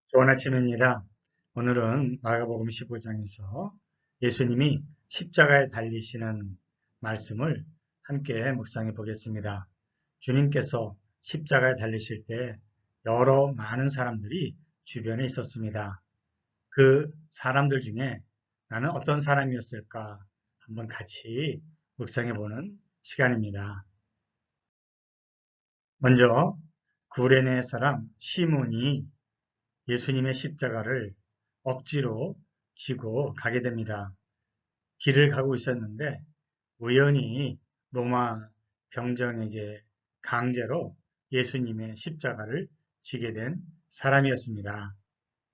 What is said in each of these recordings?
좋은 아침입니다. 오늘은 마가복음 15장에서 예수님이 십자가에 달리시는 말씀을 함께 묵상해 보겠습니다. 주님께서 십자가에 달리실 때 여러 많은 사람들이 주변에 있었습니다. 그 사람들 중에 나는 어떤 사람이었을까 한번 같이 묵상해 보는 시간입니다. 먼저 구레네 사람 시몬이 예수님의 십자가를 억지로 지고 가게 됩니다. 길을 가고 있었는데 우연히 로마 병정에게 강제로 예수님의 십자가를 지게 된 사람이었습니다.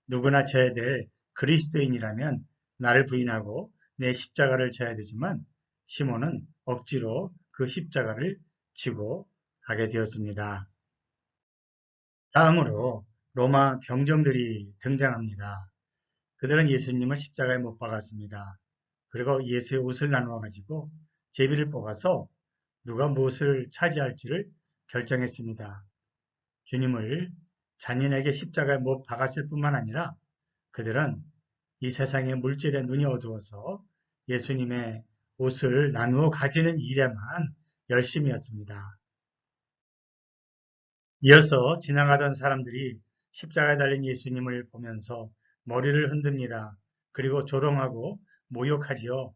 누구나 져야 될 그리스도인이라면 나를 부인하고 내 십자가를 져야 되지만 시몬은 억지로 그 십자가를 지고 가게 되었습니다. 다음으로 로마 병정들이 등장합니다. 그들은 예수님을 십자가에 못 박았습니다. 그리고 예수의 옷을 나누어 가지고 제비를 뽑아서 누가 무엇을 차지할지를 결정했습니다. 주님을 잔인하게 십자가에 못 박았을 뿐만 아니라 그들은 이 세상의 물질에 눈이 어두워서 예수님의 옷을 나누어 가지는 일에만 열심이었습니다. 이어서 지나가던 사람들이 십자가에 달린 예수님을 보면서 머리를 흔듭니다. 그리고 조롱하고 모욕하지요.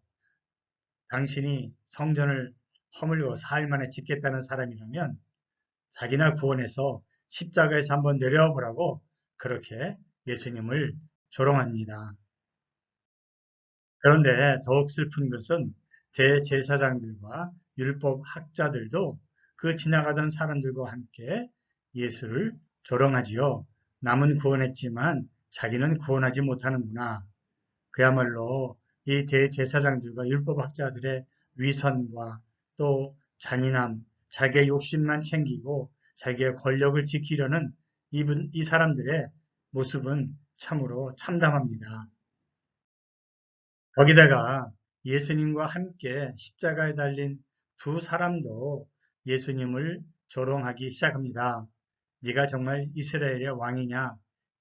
당신이 성전을 허물고 사흘 만에 짓겠다는 사람이라면 자기나 구원해서 십자가에서 한번 내려와 보라고 그렇게 예수님을 조롱합니다. 그런데 더욱 슬픈 것은 대제사장들과 율법 학자들도 그 지나가던 사람들과 함께 예수를 조롱하지요. 남은 구원했지만 자기는 구원하지 못하는구나. 그야말로 이 대제사장들과 율법학자들의 위선과 또 잔인함, 자기의 욕심만 챙기고 자기의 권력을 지키려는 이 사람들의 모습은 참으로 참담합니다. 거기다가 예수님과 함께 십자가에 달린 두 사람도 예수님을 조롱하기 시작합니다. 네가 정말 이스라엘의 왕이냐?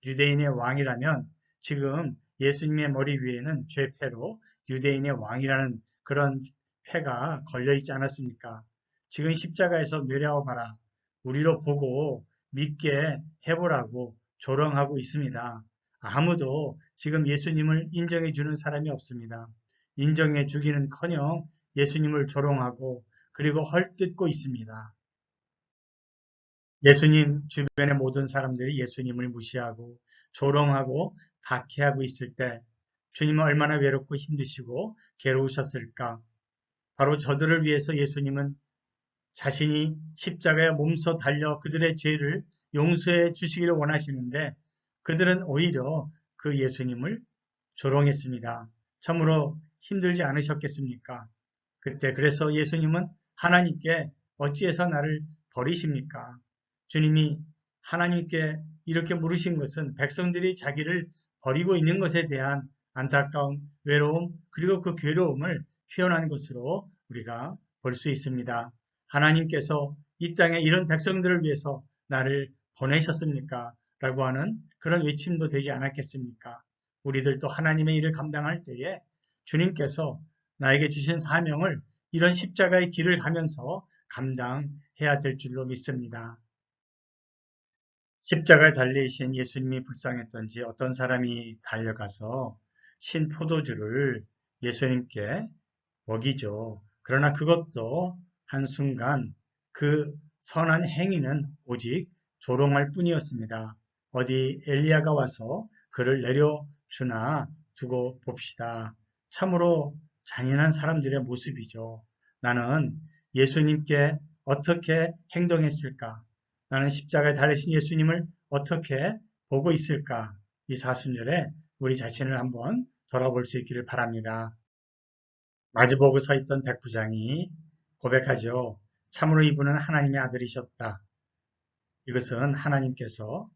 유대인의 왕이라면 지금 예수님의 머리 위에는 죄패로 유대인의 왕이라는 그런 패가 걸려있지 않았습니까? 지금 십자가에서 내려와 봐라. 우리로 보고 믿게 해보라고 조롱하고 있습니다. 아무도 지금 예수님을 인정해 주는 사람이 없습니다. 인정해 주기는커녕 예수님을 조롱하고 그리고 헐뜯고 있습니다. 예수님 주변의 모든 사람들이 예수님을 무시하고 조롱하고 박해하고 있을 때 주님은 얼마나 외롭고 힘드시고 괴로우셨을까? 바로 저들을 위해서 예수님은 자신이 십자가에 몸소 달려 그들의 죄를 용서해 주시기를 원하시는데 그들은 오히려 그 예수님을 조롱했습니다. 참으로 힘들지 않으셨겠습니까? 그때 그래서 예수님은 하나님께 어찌해서 나를 버리십니까? 주님이 하나님께 이렇게 물으신 것은 백성들이 자기를 버리고 있는 것에 대한 안타까움, 외로움, 그리고 그 괴로움을 표현한 것으로 우리가 볼 수 있습니다. 하나님께서 이 땅에 이런 백성들을 위해서 나를 보내셨습니까? 라고 하는 그런 외침도 되지 않았겠습니까? 우리들도 하나님의 일을 감당할 때에 주님께서 나에게 주신 사명을 이런 십자가의 길을 가면서 감당해야 될 줄로 믿습니다. 십자가에 달리신 예수님이 불쌍했던지 어떤 사람이 달려가서 신 포도주를 예수님께 먹이죠. 그러나 그것도 한순간 그 선한 행위는 오직 조롱할 뿐이었습니다. 어디 엘리야가 와서 그를 내려주나 두고 봅시다. 참으로 잔인한 사람들의 모습이죠. 나는 예수님께 어떻게 행동했을까? 나는 십자가에 달리신 예수님을 어떻게 보고 있을까? 이 사순절에 우리 자신을 한번 돌아볼 수 있기를 바랍니다. 마주보고 서 있던 백부장이 고백하죠. 참으로 이분은 하나님의 아들이셨다. 이것은 하나님께서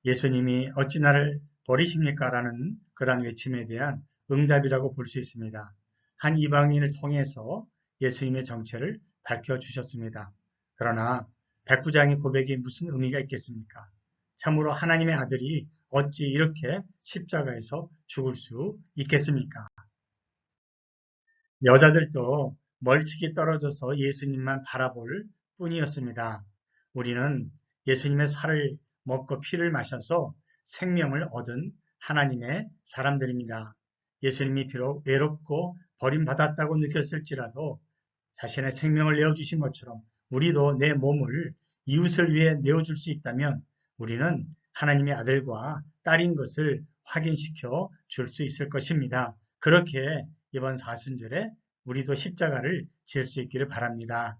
예수님이 어찌 나를 버리십니까? 라는 그러한 외침에 대한 응답이라고 볼 수 있습니다. 한 이방인을 통해서 예수님의 정체를 밝혀주셨습니다. 그러나 백부장의 고백이 무슨 의미가 있겠습니까? 참으로 하나님의 아들이 어찌 이렇게 십자가에서 죽을 수 있겠습니까? 여자들도 멀찍이 떨어져서 예수님만 바라볼 뿐이었습니다. 우리는 예수님의 살을 먹고 피를 마셔서 생명을 얻은 하나님의 사람들입니다. 예수님이 비록 외롭고 버림받았다고 느꼈을지라도 자신의 생명을 내어주신 것처럼 우리도 내 몸을 이웃을 위해 내어줄 수 있다면 우리는 하나님의 아들과 딸인 것을 확인시켜 줄 수 있을 것입니다. 그렇게 이번 사순절에 우리도 십자가를 질 수 있기를 바랍니다.